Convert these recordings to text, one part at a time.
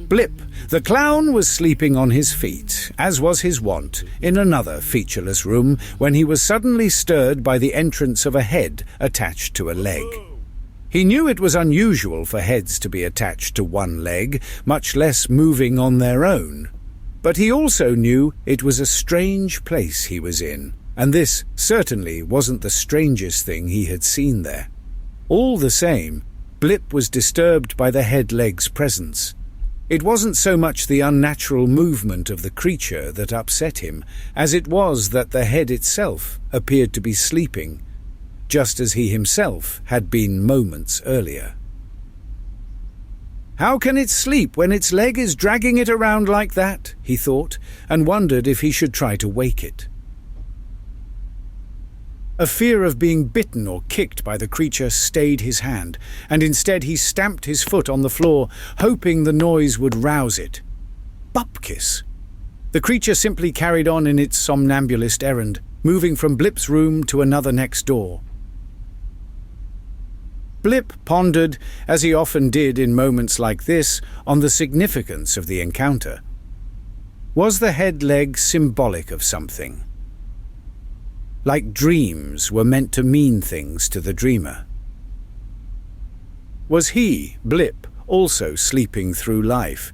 Blip, the clown, was sleeping on his feet, as was his wont, in another featureless room when he was suddenly stirred by the entrance of a head attached to a leg. He knew it was unusual for heads to be attached to one leg, much less moving on their own. But he also knew it was a strange place he was in, and this certainly wasn't the strangest thing he had seen there. All the same, Blip was disturbed by the head-leg's presence. It wasn't so much the unnatural movement of the creature that upset him, as it was that the head itself appeared to be sleeping, just as he himself had been moments earlier. How can it sleep when its leg is dragging it around like that? He thought, and wondered if he should try to wake it. A fear of being bitten or kicked by the creature stayed his hand, and instead he stamped his foot on the floor, hoping the noise would rouse it. Bupkis! The creature simply carried on in its somnambulist errand, moving from Blip's room to another next door. Blip pondered, as he often did in moments like this, on the significance of the encounter. Was the head leg symbolic of something? Like dreams were meant to mean things to the dreamer. Was he, Blip, also sleeping through life,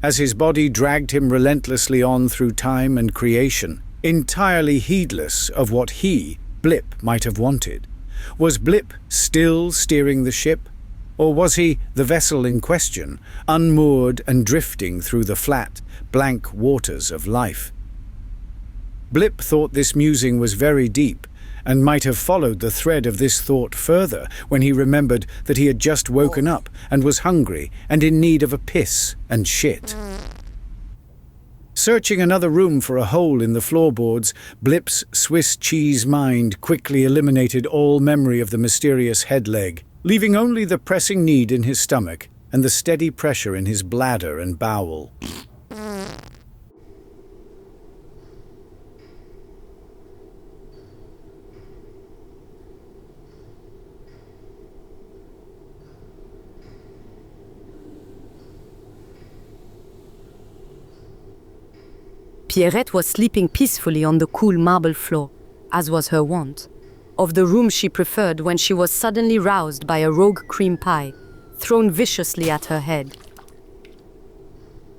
as his body dragged him relentlessly on through time and creation, entirely heedless of what he, Blip, might have wanted? Was Blip still steering the ship, or was he the vessel in question, unmoored and drifting through the flat, blank waters of life? Blip thought this musing was very deep, and might have followed the thread of this thought further when he remembered that he had just woken up and was hungry and in need of a piss and shit. Searching another room for a hole in the floorboards, Blip's Swiss cheese mind quickly eliminated all memory of the mysterious head leg, leaving only the pressing need in his stomach and the steady pressure in his bladder and bowel. Pierrette was sleeping peacefully on the cool marble floor, as was her wont, of the room she preferred when she was suddenly roused by a rogue cream pie thrown viciously at her head.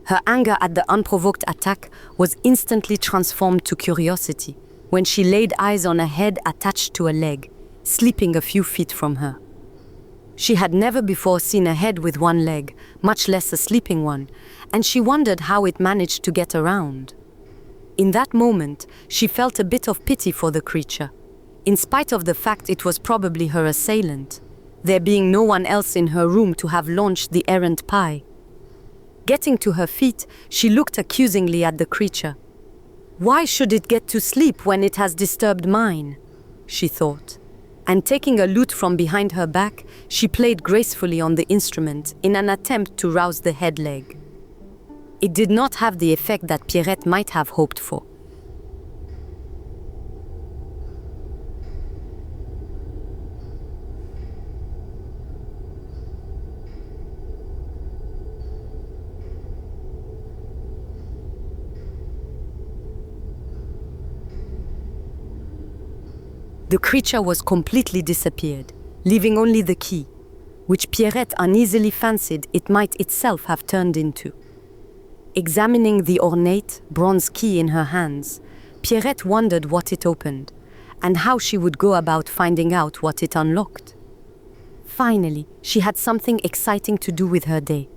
Her anger at the unprovoked attack was instantly transformed to curiosity when she laid eyes on a head attached to a leg, sleeping a few feet from her. She had never before seen a head with one leg, much less a sleeping one, and she wondered how it managed to get around. In that moment, she felt a bit of pity for the creature, in spite of the fact it was probably her assailant, there being no one else in her room to have launched the errant pie. Getting to her feet, she looked accusingly at the creature. Why should it get to sleep when it has disturbed mine? She thought, and taking a lute from behind her back, she played gracefully on the instrument in an attempt to rouse the head leg. It did not have the effect that Pierrette might have hoped for. The creature was completely disappeared, leaving only the key, which Pierrette uneasily fancied it might itself have turned into. Examining the ornate, bronze key in her hands, Pierrette wondered what it opened, and how she would go about finding out what it unlocked. Finally, she had something exciting to do with her day.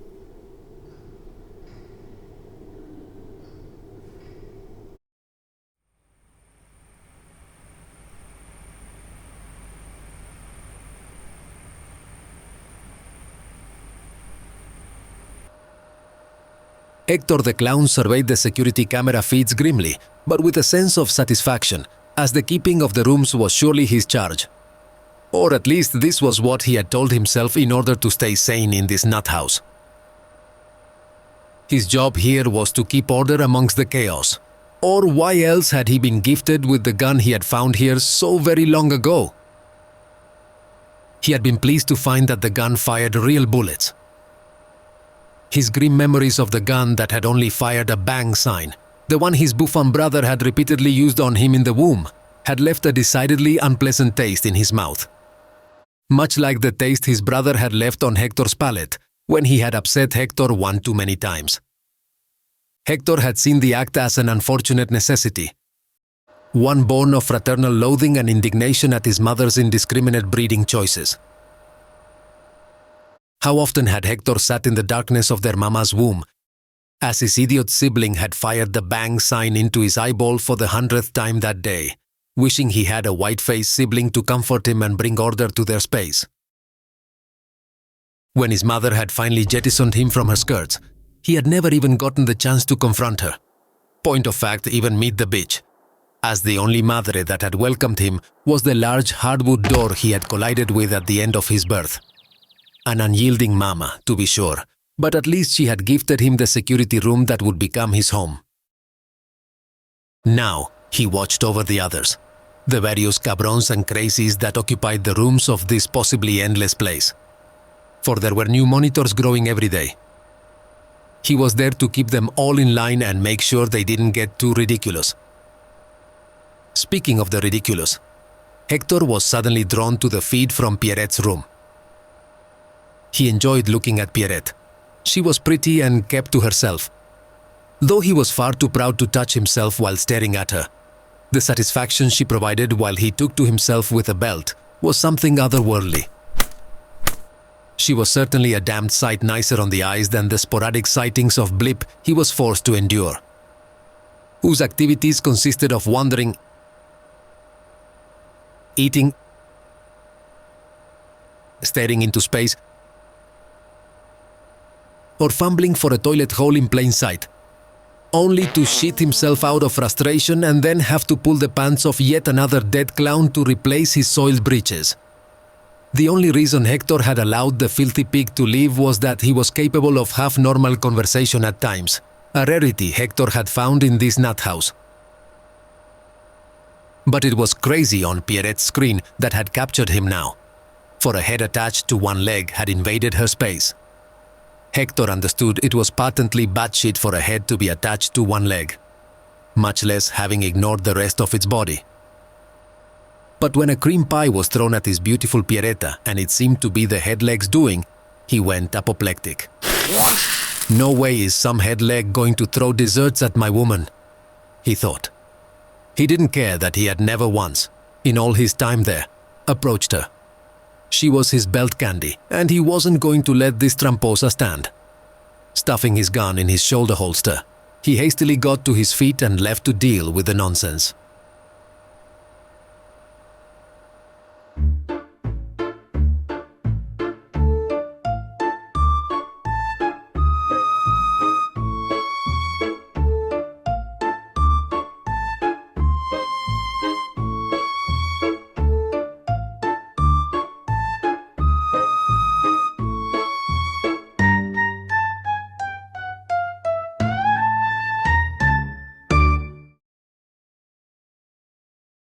Hector the Clown surveyed the security camera feeds grimly, but with a sense of satisfaction, as the keeping of the rooms was surely his charge. Or at least this was what he had told himself in order to stay sane in this nut house. His job here was to keep order amongst the chaos. Or why else had he been gifted with the gun he had found here so very long ago? He had been pleased to find that the gun fired real bullets. His grim memories of the gun that had only fired a bang sign, the one his buffoon brother had repeatedly used on him in the womb, had left a decidedly unpleasant taste in his mouth. Much like the taste his brother had left on Hector's palate when he had upset Hector one too many times. Hector had seen the act as an unfortunate necessity, one born of fraternal loathing and indignation at his mother's indiscriminate breeding choices. How often had Hector sat in the darkness of their mama's womb as his idiot sibling had fired the bang sign into his eyeball for the 100th time that day, wishing he had a white-faced sibling to comfort him and bring order to their space. When his mother had finally jettisoned him from her skirts, he had never even gotten the chance to confront her. Point of fact, even meet the bitch, as the only madre that had welcomed him was the large hardwood door he had collided with at the end of his birth. An unyielding mama, to be sure, but at least she had gifted him the security room that would become his home. Now, he watched over the others, the various cabrons and crazies that occupied the rooms of this possibly endless place. For there were new monitors growing every day. He was there to keep them all in line and make sure they didn't get too ridiculous. Speaking of the ridiculous, Hector was suddenly drawn to the feed from Pierrette's room. He enjoyed looking at Pierrette. She was pretty and kept to herself. Though he was far too proud to touch himself while staring at her, the satisfaction she provided while he took to himself with a belt was something otherworldly. She was certainly a damned sight nicer on the eyes than the sporadic sightings of Blip he was forced to endure, whose activities consisted of wandering, eating, staring into space, or fumbling for a toilet hole in plain sight, only to shit himself out of frustration and then have to pull the pants off yet another dead clown to replace his soiled breeches. The only reason Hector had allowed the filthy pig to live was that he was capable of half-normal conversation at times, a rarity Hector had found in this nut house. But it was crazy on Pierrette's screen that had captured him now, for a head attached to one leg had invaded her space. Hector understood it was patently batshit for a head to be attached to one leg, much less having ignored the rest of its body. But when a cream pie was thrown at his beautiful Pierretta and it seemed to be the head leg's doing, he went apoplectic. No way is some head leg going to throw desserts at my woman, he thought. He didn't care that he had never once, in all his time there, approached her. She was his belt candy, and he wasn't going to let this tramposa stand. Stuffing his gun in his shoulder holster, he hastily got to his feet and left to deal with the nonsense.